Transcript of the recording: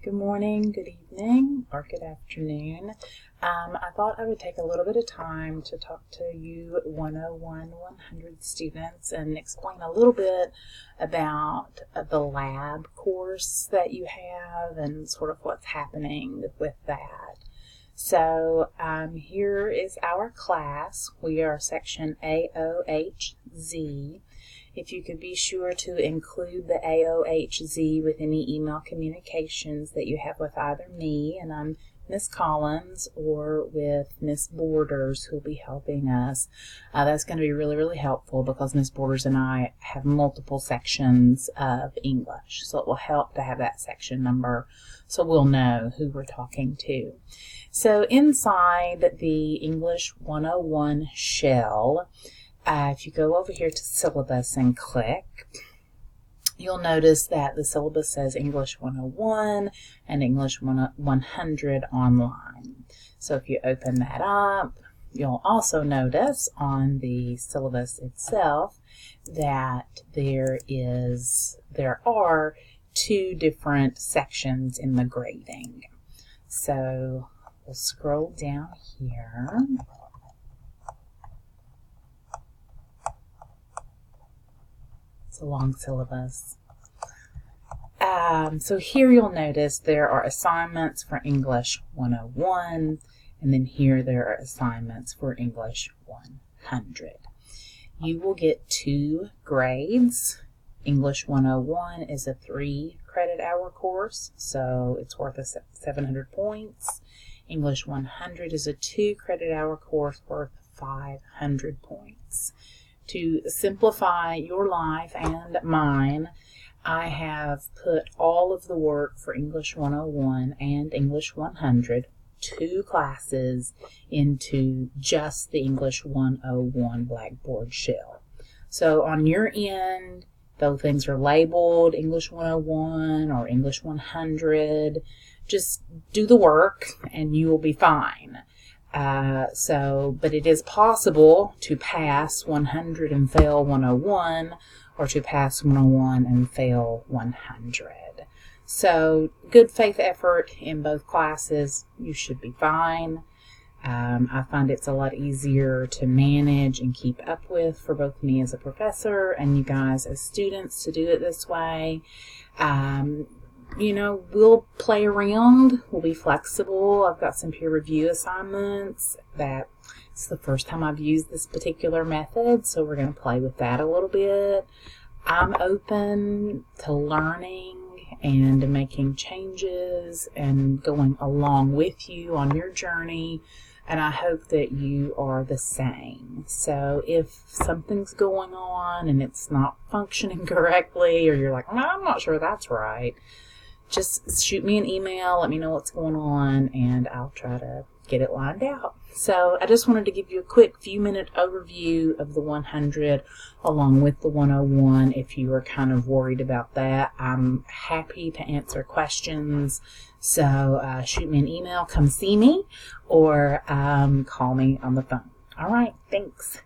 Good morning, good evening, or good afternoon. I thought I would take a little bit of time to talk to you 101-100 students and explain a little bit about the lab course that you have and sort of what's happening with that. So here is our class. We are section AOHZ. If you could be sure to include the AOHZ with any email communications that you have with either me, and I'm Miss Collins, or with Miss Borders, who'll be helping us. That's going to be really, really helpful because Miss Borders and I have multiple sections of English, so it will help to have that section number so we'll know who we're talking to. So inside the English 101 shell, if you go over here to syllabus and click, you'll notice that the syllabus says English 101 and English 100 online. So if you open that up, you'll also notice on the syllabus itself that there are two different sections in the grading. So we'll scroll down here. It's a long syllabus. So here you'll notice there are assignments for English 101, and then here there are assignments for English 100. You will get 2 grades. English 101 is a 3 credit hour course, so it's worth 700 points. English 100 is a 2 credit hour course worth 500 points. To simplify your life and mine, I have put all of the work for English 101 and English 100, 2 classes, into just the English 101 Blackboard shell. So on your end, though things are labeled English 101 or English 100, just do the work and you will be fine. But it is possible to pass 100 and fail 101, or to pass 101 and fail 100. So good faith effort in both classes, you should be fine. I find it's a lot easier to manage and keep up with for both me as a professor and you guys as students to do it this way. We'll play around, we'll be flexible. I've got some peer review assignments that it's the first time I've used this particular method, so we're going to play with that a little bit. I'm open to learning and making changes and going along with you on your journey, and I hope that you are the same. So if something's going on and it's not functioning correctly, or you're like, I'm not sure that's right, just shoot me an email, let me know what's going on, and I'll try to get it lined out. So I just wanted to give you a quick few-minute overview of the 100 along with the 101 if you were kind of worried about that. I'm happy to answer questions, so shoot me an email, come see me, or call me on the phone. All right, thanks.